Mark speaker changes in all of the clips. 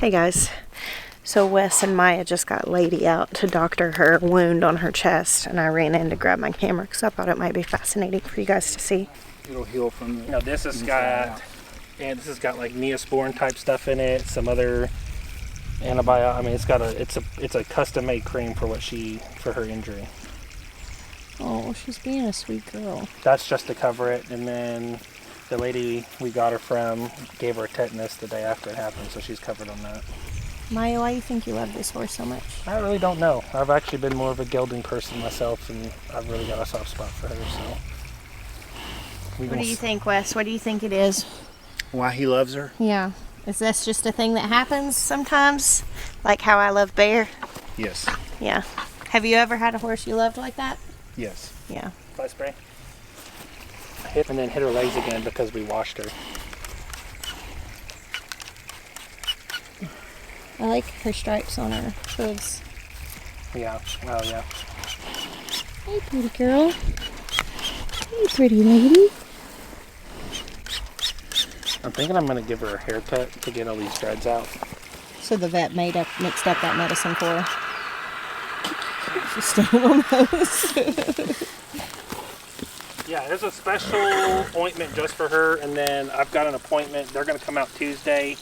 Speaker 1: Hey guys, so Wes and Maya just got Lady out to doctor her wound on her chest, and I ran in to grab my camera because I thought it might be fascinating for you guys to see.
Speaker 2: It'll heal from the.
Speaker 3: Now this has got, and this has got like Neosporin type stuff in it, some other antibiotic. I mean, it's a custom made cream for her injury.
Speaker 1: Oh, she's being a sweet girl.
Speaker 3: That's just to cover it, and then the lady we got her from gave her tetanus the day after it happened, so she's covered on that.
Speaker 1: Maya, why do you think you love this horse so much?
Speaker 3: I really don't know. I've actually been more of a gelding person myself, and I've really got a soft spot for her. So.
Speaker 1: What do you think, Wes? What do you think it is?
Speaker 2: Why he loves her?
Speaker 1: Yeah. Is this just a thing that happens sometimes? Like how I love Bear?
Speaker 2: Yes.
Speaker 1: Yeah. Have you ever had a horse you loved like that?
Speaker 2: Yes.
Speaker 1: Yeah.
Speaker 3: Fly spray. Hit and then hit her legs again because we washed her.
Speaker 1: I like her stripes on her hooves.
Speaker 3: Yeah. Oh yeah.
Speaker 1: Hey, pretty girl. Hey, pretty lady.
Speaker 3: I'm thinking I'm gonna give her a haircut to get all these dreads out.
Speaker 1: So the vet mixed up that medicine for her. She's still on those.
Speaker 3: Yeah, there's a special ointment just for her, and then I've got an appointment. They're gonna come out Tuesday.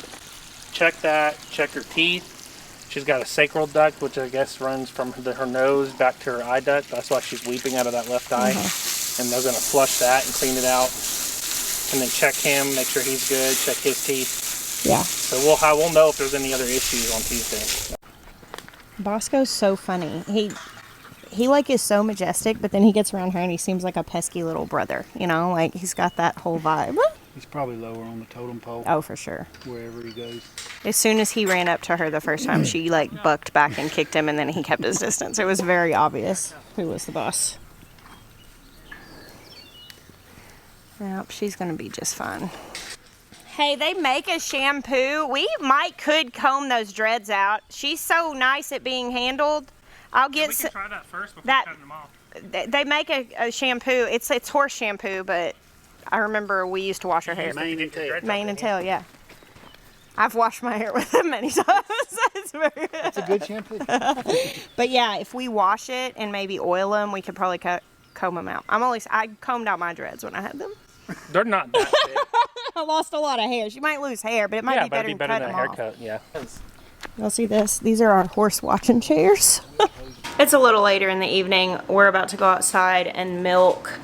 Speaker 3: Check that. Check her teeth. She's got a sacral duct, which I guess runs from her nose back to her eye duct. That's why she's weeping out of that left eye. And they're gonna flush that and clean it out, and then check him, make sure he's good. Check his teeth.
Speaker 1: Yeah.
Speaker 3: So we'll know if there's any other issues on Tuesday.
Speaker 1: Bosco's so funny. He like is so majestic, but then he gets around her and he seems like a pesky little brother, you know, like he's got that whole vibe.
Speaker 2: He's probably lower on the totem pole.
Speaker 1: Oh, for sure.
Speaker 2: Wherever he goes.
Speaker 1: As soon as he ran up to her the first time, she like bucked back and kicked him, and then he kept his distance. It was very obvious who was the boss. Yep, she's gonna be just fine. Hey, they make a shampoo. We could comb those dreads out. She's so nice at being handled. I'll get.
Speaker 3: We can try that first before cutting them off.
Speaker 1: They make a shampoo. It's horse shampoo, but I remember we used to wash our hair.
Speaker 2: Mane and tail.
Speaker 1: Mane and tail, yeah. I've washed my hair with them many times.
Speaker 2: It's a good shampoo.
Speaker 1: But yeah, if we wash it and maybe oil them, we could probably comb them out. I combed out my dreads when I had them.
Speaker 3: They're not that big.
Speaker 1: I lost a lot of hair. She might lose hair, but it might be better than cutting them off.
Speaker 3: Haircut, yeah.
Speaker 1: You'll see this. These are our horse watching chairs. It's a little later in the evening. We're about to go outside and milk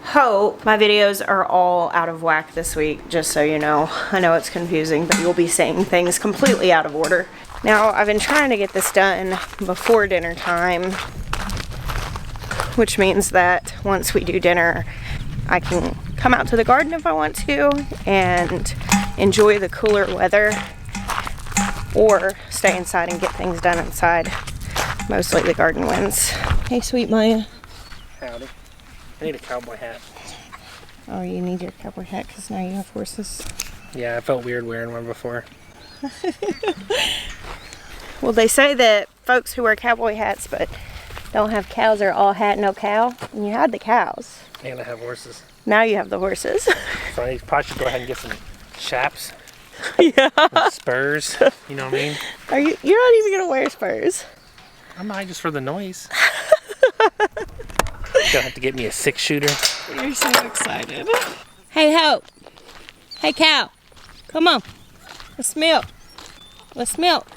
Speaker 1: Hope. My videos are all out of whack this week, just so you know. I know it's confusing, but you'll be seeing things completely out of order. Now, I've been trying to get this done before dinner time, which means that once we do dinner, I can come out to the garden if I want to and enjoy the cooler weather, or stay inside and get things done inside. Mostly the garden wins. Hey, sweet Maya.
Speaker 3: Howdy. I need a cowboy hat.
Speaker 1: Oh, you need your cowboy hat because now you have horses.
Speaker 3: Yeah, I felt weird wearing one before.
Speaker 1: Well, they say that folks who wear cowboy hats but don't have cows are all hat, no cow. And you had the cows.
Speaker 3: And I have horses.
Speaker 1: Now you have the horses.
Speaker 3: So I probably should go ahead and get some chaps.
Speaker 1: Yeah.
Speaker 3: Spurs. You know what I mean?
Speaker 1: You're not even gonna wear spurs.
Speaker 3: I might, just for the noise. Gonna have to get me a 6-shooter.
Speaker 1: You're so excited. Hey, Hope. Hey, cow. Come on. Let's milk. Let's milk.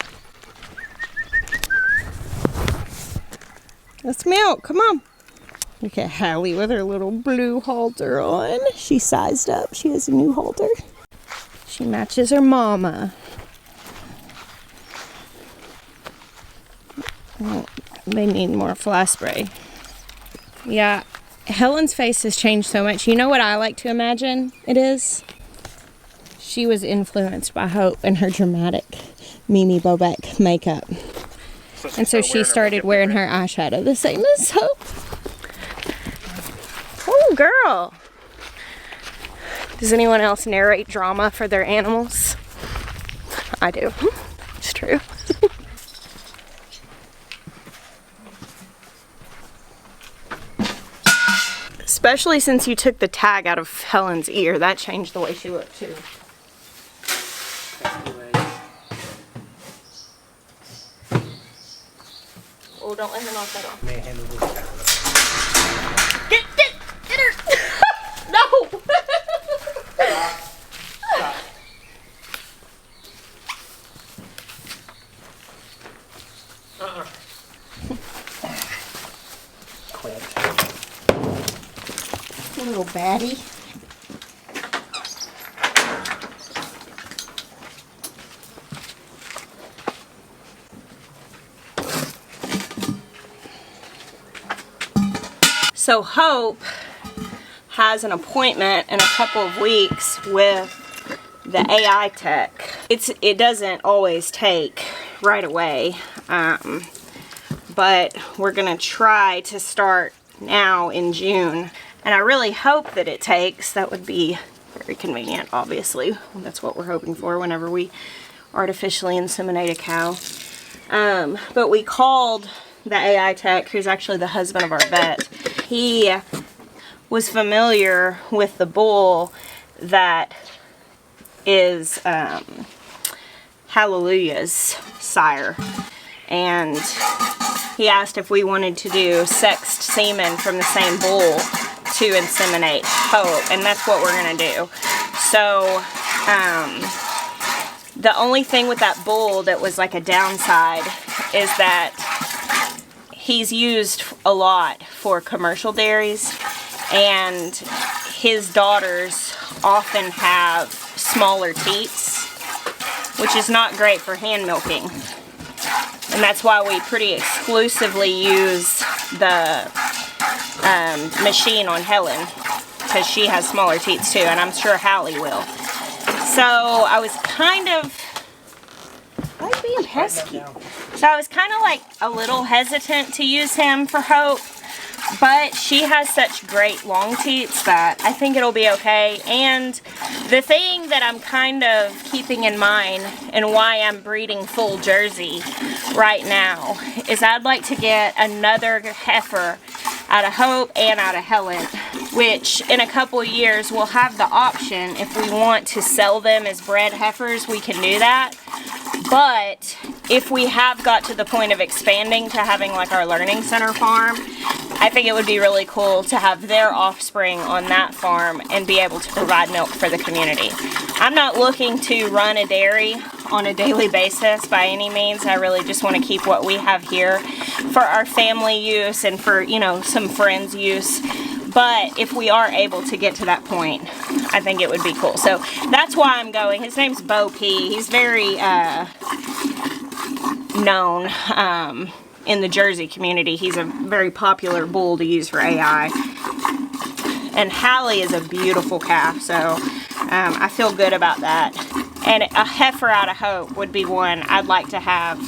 Speaker 1: Let's milk. Come on. Look at Hallie with her little blue halter on. She sized up. She has a new halter. She matches her mama. Oh, they need more fly spray. Yeah, Helen's face has changed so much. You know what I like to imagine it is? She was influenced by Hope and her dramatic Mimi Bobek makeup. And so she started wearing her eyeshadow the same as Hope. Oh, girl. Does anyone else narrate drama for their animals? I do. It's true. Especially since you took the tag out of Helen's ear. That changed the way she looked too. Oh, don't let her knock that off.
Speaker 3: May I handle this?
Speaker 1: Get her! No!
Speaker 3: Stop. Quit.
Speaker 1: Little baddie. So Hope has an appointment in a couple of weeks with the AI tech. It doesn't always take right away, but we're gonna try to start now in June, and I really hope that it takes. That would be very convenient, obviously. That's what we're hoping for whenever we artificially inseminate a cow. But we called the AI tech, who's actually the husband of our vet. He was familiar with the bull that is Hallelujah's sire, and he asked if we wanted to do sexed semen from the same bull to inseminate Hope, and that's what we're gonna do. So the only thing with that bull that was like a downside is that he's used a lot for commercial dairies, and his daughters often have smaller teats, which is not great for hand milking. And that's why we pretty exclusively use the machine on Helen, because she has smaller teats too, and I'm sure Hallie will. So I was kind of, why are you being pesky? So I was kind of like a little hesitant to use him for Hope, but she has such great long teats that I think it'll be okay. And the thing that I'm kind of keeping in mind and why I'm breeding full Jersey right now is I'd like to get another heifer out of Hope and out of Helen, which in a couple of years we'll have the option, if we want to sell them as bred heifers, we can do that. But if we have got to the point of expanding to having like our learning center farm, I think it would be really cool to have their offspring on that farm and be able to provide milk for the community. I'm not looking to run a dairy on a daily basis by any means. I really just want to keep what we have here for our family use and for, you know, some friends' use. But if we are able to get to that point, I think it would be cool. So that's why I'm going. His name's Bo P. He's very known in the Jersey community. He's a very popular bull to use for AI. And Hallie is a beautiful calf, so I feel good about that. And a heifer out of Hope would be one I'd like to have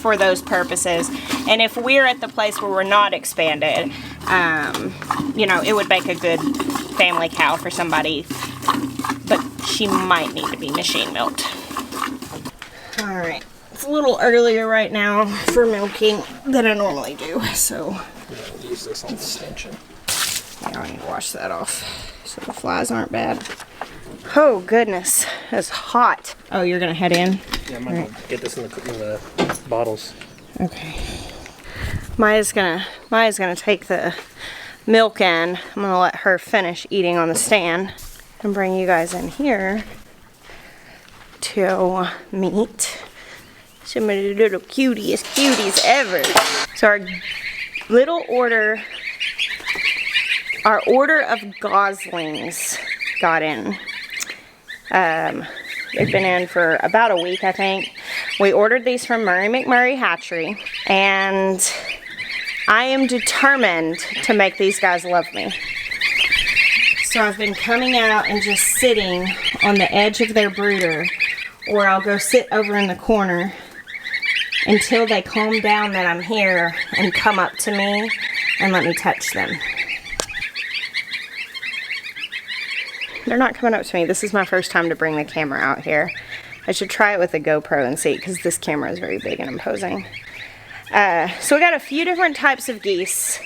Speaker 1: for those purposes. And if we're at the place where we're not expanded, you know, it would make a good family cow for somebody, but she might need to be machine milked. All right, it's a little earlier right now for milking than I normally do, so
Speaker 3: I'll use this on extension.
Speaker 1: yeah, I need to wash that off so the flies aren't bad. Oh goodness, it's hot. Oh, you're gonna head in?
Speaker 3: Yeah, I'm gonna get this in the bottles.
Speaker 1: Okay. Maya's gonna take the milk in. I'm gonna let her finish eating on the stand and bring you guys in here to meet some of the little cuties ever. So our order of goslings got in. They've been in for about a week, I think. We ordered these from Murray McMurray Hatchery, and I am determined to make these guys love me. So I've been coming out and just sitting on the edge of their brooder, or I'll go sit over in the corner until they calm down that I'm here and come up to me and let me touch them. They're not coming up to me. This is my first time to bring the camera out here. I should try it with a GoPro and see, because this camera is very big and imposing. So we got a few different types of geese.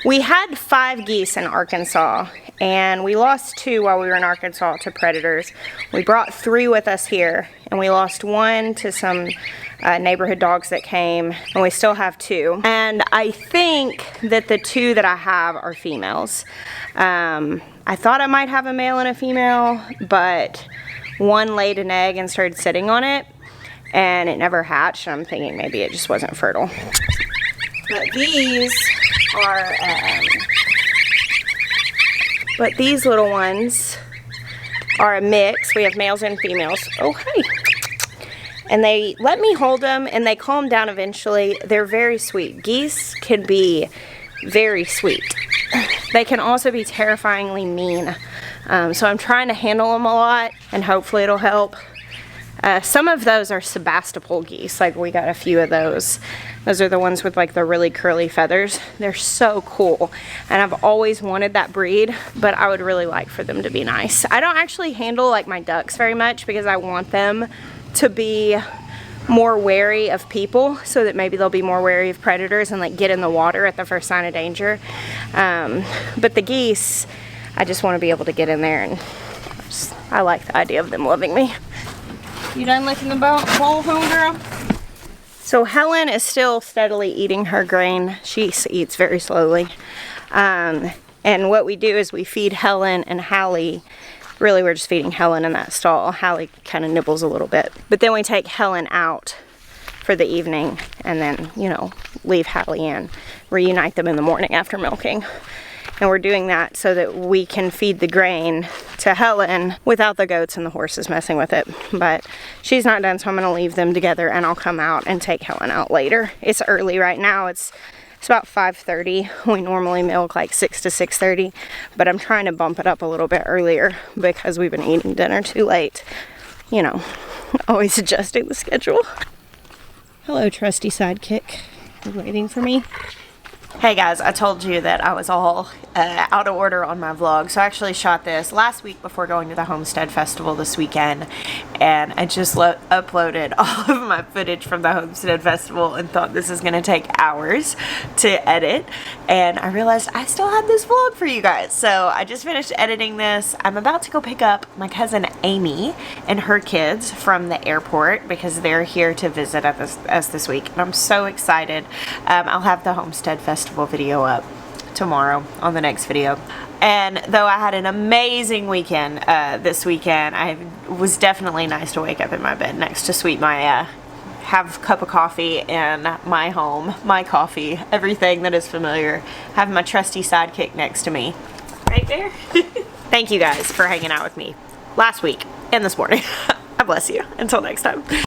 Speaker 1: We had 5 geese in Arkansas, and we lost 2 while we were in Arkansas to predators. We brought 3 with us here, and we lost 1 to some neighborhood dogs that came, and we still have 2. And I think that the 2 that I have are females. I thought I might have a male and a female, but one laid an egg and started sitting on it, and it never hatched. I'm thinking maybe it just wasn't fertile. But these are, these little ones are a mix. We have males and females. Oh, hey. And they let me hold them, and they calm down eventually. They're very sweet. Geese can be very sweet. They can also be terrifyingly mean. So I'm trying to handle them a lot, and hopefully it'll help. Some of those are Sebastopol geese. Like, we got a few of those. Those are the ones with like the really curly feathers. They're so cool, and I've always wanted that breed, but I would really like for them to be nice. I don't actually handle like my ducks very much because I want them to be more wary of people, so that maybe they'll be more wary of predators and like get in the water at the first sign of danger. But the geese, I just want to be able to get in there, and I like the idea of them loving me. You done licking the bowl, homegirl? So Helen is still steadily eating her grain. She eats very slowly. And what we do is we feed Helen and Hallie. Really, we're just feeding Helen in that stall. Hallie kind of nibbles a little bit. But then we take Helen out for the evening and then, you know, leave Hallie in. Reunite them in the morning after milking. And we're doing that so that we can feed the grain to Helen without the goats and the horses messing with it. But she's not done, so I'm going to leave them together, and I'll come out and take Helen out later. It's early right now. It's about 5:30. We normally milk like 6 to 6:30, but I'm trying to bump it up a little bit earlier because we've been eating dinner too late. You know, always adjusting the schedule. Hello, trusty sidekick. You waiting for me? Hey guys, I told you that I was all out of order on my vlog, so I actually shot this last week before going to the Homestead Festival this weekend, and I just uploaded all of my footage from the Homestead Festival and thought this is going to take hours to edit, and I realized I still had this vlog for you guys, so I just finished editing this. I'm about to go pick up my cousin Amy and her kids from the airport because they're here to visit us this week, and I'm so excited. I'll have the Homestead Festival video up tomorrow on the next video. And though I had an amazing weekend this weekend, I was definitely nice to wake up in my bed next to Sweet Maya, have a cup of coffee in my home, my coffee, everything that is familiar, have my trusty sidekick next to me right there. Thank you guys for hanging out with me last week and this morning. I bless you. Until next time.